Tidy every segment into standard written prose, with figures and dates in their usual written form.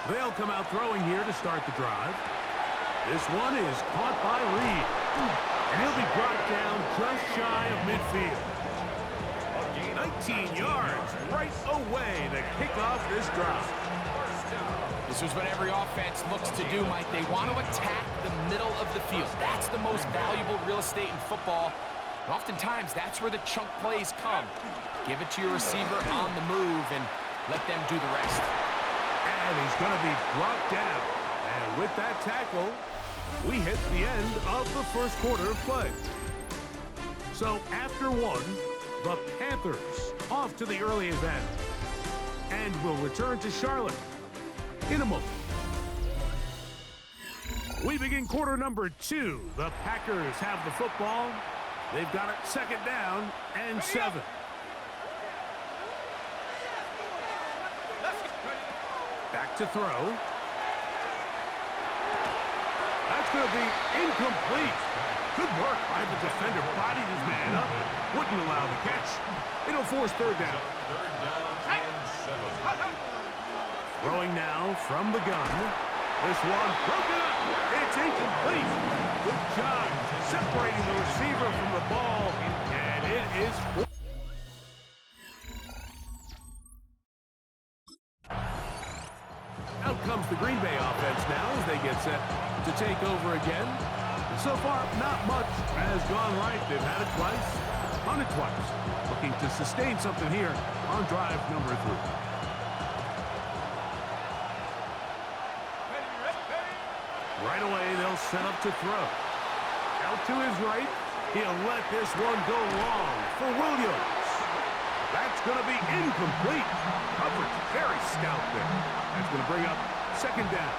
They'll come out throwing here to start the drive. This one is caught by Reed. And he'll be brought down just shy of midfield. 19 yards right away to kick off this drive. This is what every offense looks to do, Mike. They want to attack the middle of the field. That's the most valuable real estate in football. And oftentimes, that's where the chunk plays come. Give it to your receiver on the move and let them do the rest. And he's going to be brought down. And with that tackle, we hit the end of the first quarter of play. So after one, the Panthers off to the early advantage. And will return to Charlotte in a moment. We begin quarter number 2. The Packers have the football. They've got it second down and 7. Back to throw. That's going to be incomplete. Good work by the defender. Bodied his man up. Wouldn't allow the catch. It'll force third down. Throwing now from the gun. This one broken up. It's incomplete. Good job separating the receiver from the ball. And it is... Out comes the Green Bay offense now as they get set to take over again. So far, not much has gone right. They've had it twice, won it twice. Looking to sustain something here on drive number 3. Right away, they'll set up to throw. Out to his right. He'll let this one go long for Williams. That's going to be incomplete. Coverage very stout there. That's going to bring up second down.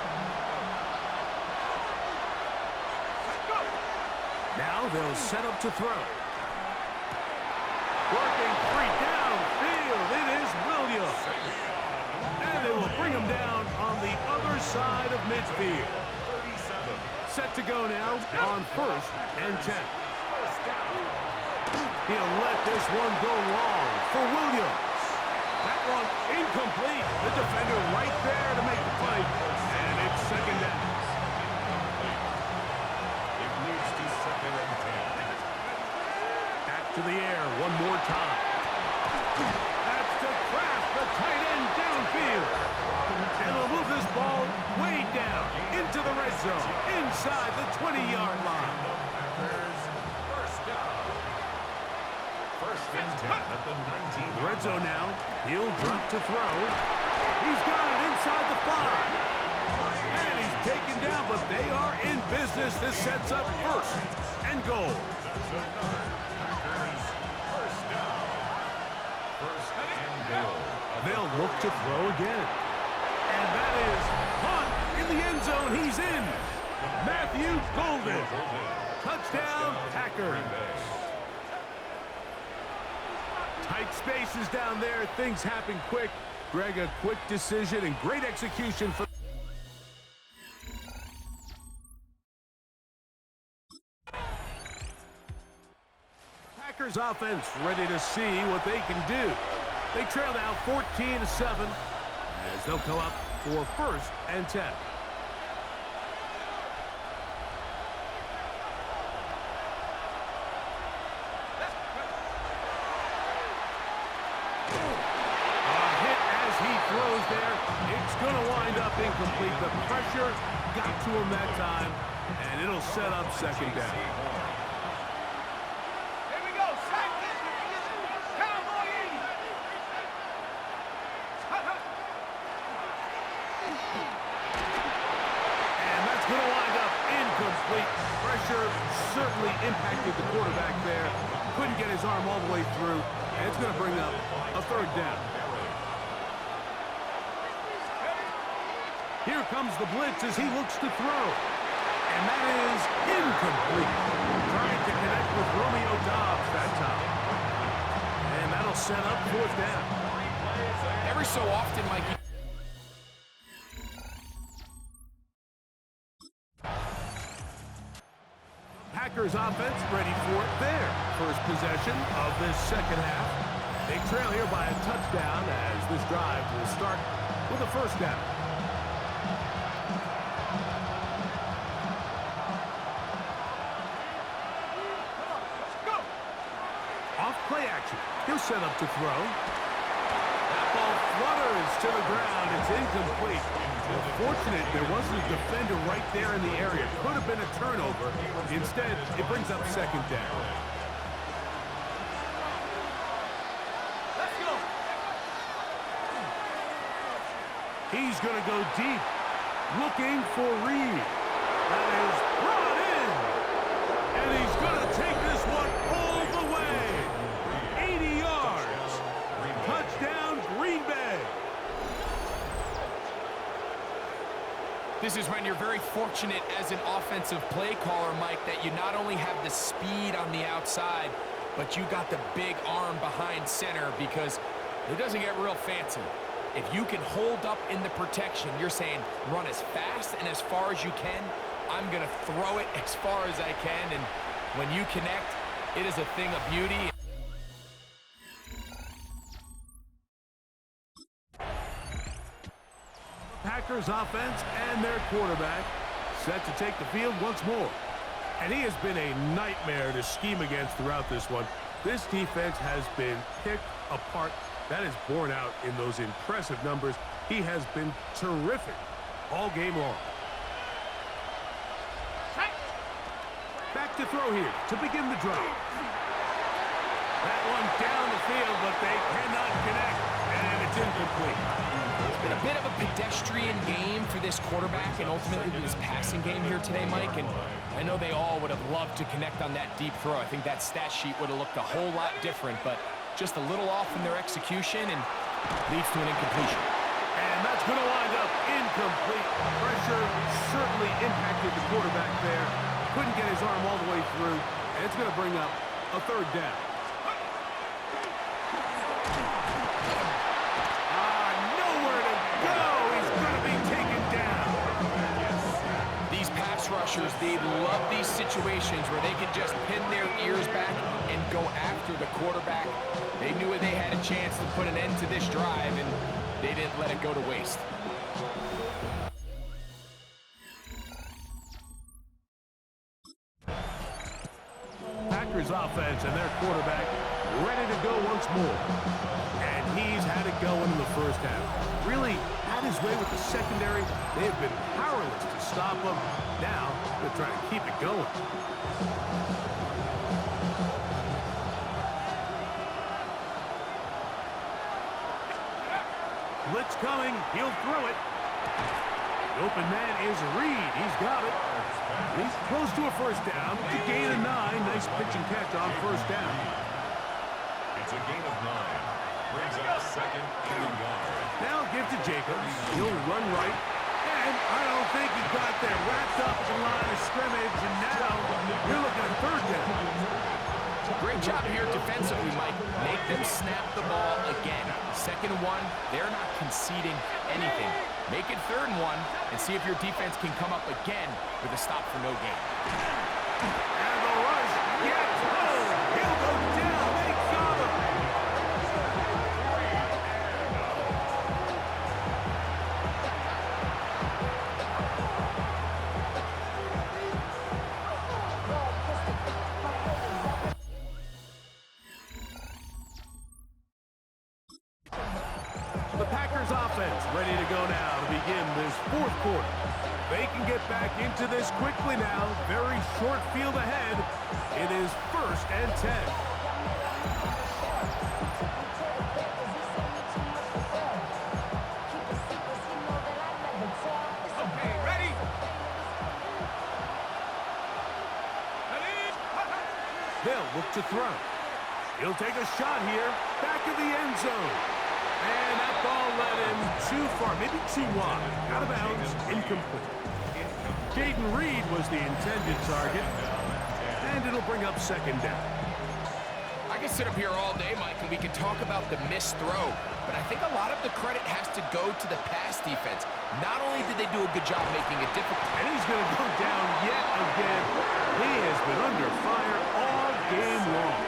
Now they'll set up to throw. Working free downfield. It is Williams. And they will bring him down on the other side of midfield. Set to go now on first and 10. He'll let this one go long for Williams. That one incomplete. The defender right there to make the play. And it's second down. It moves to second and 10. Back to the air one more time. That's to Kraft, the tight end downfield. And they'll move this ball way down into the red zone, inside the 20-yard line. First and 10 at the 19. Red zone now. He'll drop to throw. He's got it inside the 5. And he's taken down, but they are in business. This sets up first and goal. They'll look to throw again. And that is caught in the end zone. He's in. Matthew Golden. Touchdown, Packers. Tight spaces down there. Things happen quick. Greg, a quick decision and great execution for... Packers offense ready to see what they can do. They trail now 14-7 as they'll come up for first and 10. Throws there. It's going to wind up incomplete. The pressure got to him that time, and it'll set up second down. Here we go. Cowboy in. And that's going to wind up incomplete. Pressure certainly impacted the quarterback there. Couldn't get his arm all the way through, and it's going to bring up a third down. Here comes the blitz as he looks to throw. And that is incomplete. Trying to connect with Romeo Doubs that time. And that'll set up fourth down. Every so often, Mikey. Packers offense ready for their first possession of this second half. They trail here by a touchdown as this drive will start with a first down. off, play action. He'll set up to throw. That ball flutters to the ground. It's incomplete. Fortunate there wasn't a defender right there in the area. Could have been a turnover. Instead, it brings up second down. Let's go. He's going to go deep. Looking for Reed. That is brought in. And he's going to take this one all the way. 80 yards. Touchdown, Green Bay. This is when you're very fortunate as an offensive play caller, Mike, that you not only have the speed on the outside, but you got the big arm behind center, because it doesn't get real fancy. If you can hold up in the protection, you're saying run as fast and as far as you can. I'm going to throw it as far as I can, and when you connect, it is a thing of beauty. Packers offense and their quarterback set to take the field once more. And he has been a nightmare to scheme against throughout this one. This defense has been picked apart. That is borne out in those impressive numbers. He has been terrific all game long. Back to throw here to begin the drive. That one down the field, but they cannot connect, and it's incomplete. It's been a bit of a pedestrian game for this quarterback and ultimately this passing game here today, Mike. And I know they all would have loved to connect on that deep throw. I think that stat sheet would have looked a whole lot different, but just a little off in their execution and leads to an incompletion. And that's going to wind up incomplete. Pressure certainly impacted the quarterback there. Couldn't get his arm all the way through, and it's going to bring up a third down. Nowhere to go. He's going to be taken down. These pass rushers, they love these situations where they can just pin their ears back and go after the quarterback. They knew they had a chance to put an end to this drive, and they didn't let it go to waste. Packers offense and their quarterback ready to go once more. And he's had it going in the first half. Really had his way with the secondary. They have been powerless to stop him. Now they're trying to keep it going. Blitz coming. He'll throw it. The open man is Reed. He's got it. He's close to a first down. To gain of 9. Nice pitch and catch on first down. It's a gain of 9. Brings up second and 1. Now give to Jacobs. He'll run right. And I don't think he got there. Wrapped up the line of scrimmage. And now you're looking at third down. Great job here defensively, Mike. Make them snap the ball again. Second and 1, they're not conceding anything. Make it third and 1 and see if your defense can come up again with a stop for no gain. And the rush gets home. He'll go down. They got him. The Packers offense ready to go now to begin this fourth quarter. They can get back into this quickly now. Very short field ahead. It is 1st and 10. Okay, ready? They'll look to throw. He'll take a shot here. Back of the end zone. And that ball led him too far, maybe too wide. Out of bounds, incomplete. Jaden Reed was the intended target. And it'll bring up second down. I could sit up here all day, Mike, and we can talk about the missed throw, but I think a lot of the credit has to go to the pass defense. Not only did they do a good job making it difficult. And he's going to go down yet again. He has been under fire all game long.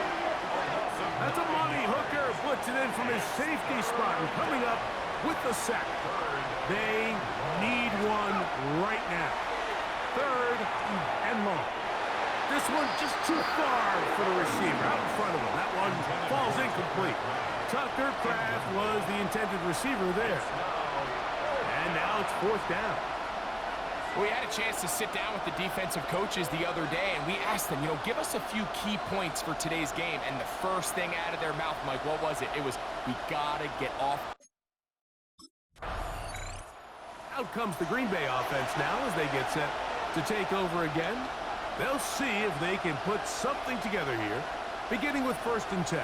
That's a money hooker, blitzing in from his safety spot and coming up with the sack. They need one right now. 3rd and long. To this one just too far for the receiver. Out in front of him. That one falls incomplete. Tucker Kraft was the intended receiver there. And now it's 4th down. We had a chance to sit down with the defensive coaches the other day, and we asked them, give us a few key points for today's game. And the first thing out of their mouth, Mike, what was it? It was, we got to get off. Out comes the Green Bay offense now as they get set to take over again. They'll see if they can put something together here, beginning with 1st and 10.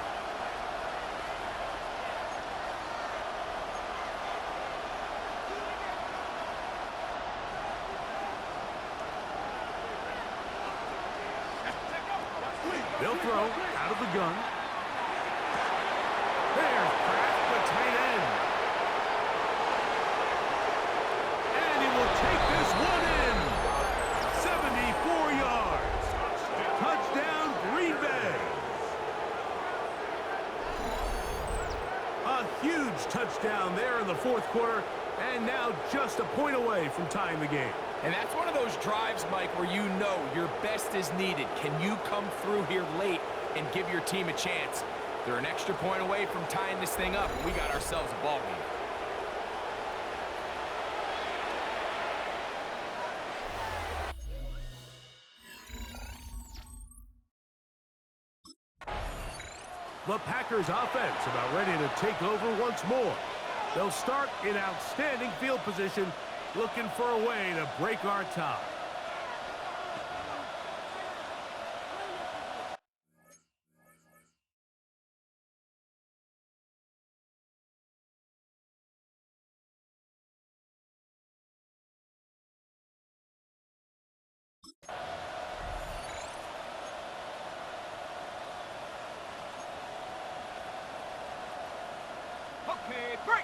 They'll throw out of the gun. There's Kraft, the tight end. And he will take this one in. 74 yards. Touchdown, Green Bay. A huge touchdown there in the 4th quarter, and now just a point away from tying the game. And that's one of those drives, Mike, where you know your best is needed. Can you come through here late and give your team a chance? They're an extra point away from tying this thing up. We got ourselves a ball game. The Packers offense about ready to take over once more. They'll start in outstanding field position, looking for a way to break our tie. Okay, break!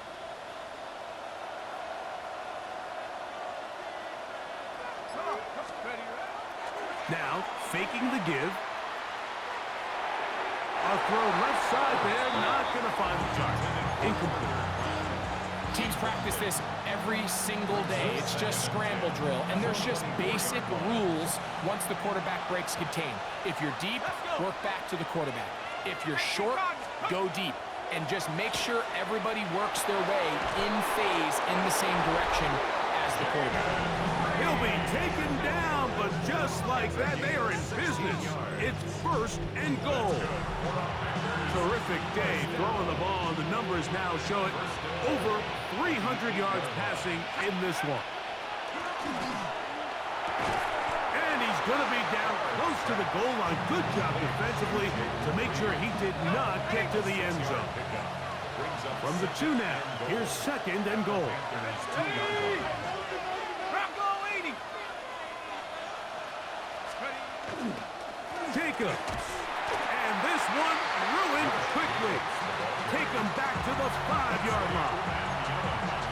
Now, faking the give. A throw left side there, not going to find the target. Incomplete. Teams practice this every single day. It's just scramble drill, and there's just basic rules once the quarterback breaks contain. If you're deep, work back to the quarterback. If you're short, go deep. And just make sure everybody works their way in phase in the same direction as the quarterback. He'll be taken down, but just like that, they are in business. It's 1st and goal. Terrific day throwing the ball, and the numbers now show it. Over 300 yards passing in this one. And he's going to be down close to the goal line. Good job defensively to make sure he did not get to the end zone. From the 2 now, here's 2nd and goal. Jacobs. And this one ruined quickly. Take him back to the 5-yard line.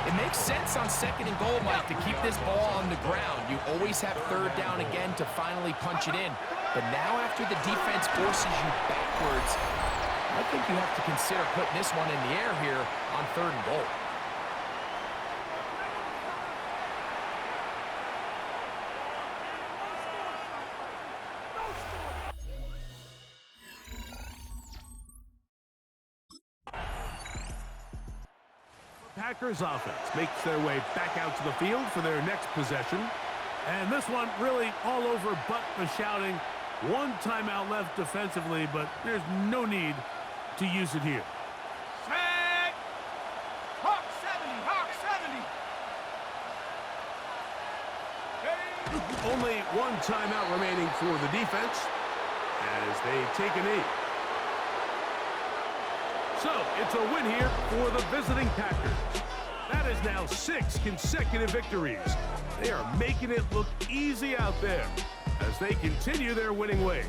It makes sense on 2nd and goal, Mike, to keep this ball on the ground. You always have 3rd down again to finally punch it in. But now after the defense forces you backwards, I think you have to consider putting this one in the air here on 3rd and goal. Packers offense makes their way back out to the field for their next possession. And this one really all over but the shouting. One timeout left defensively, but there's no need to use it here. Set! Hawk 70! Hawk 70! Hey. Only one timeout remaining for the defense as they take a knee. So, it's a win here for the visiting Packers. That is now 6 consecutive victories. They are making it look easy out there as they continue their winning ways.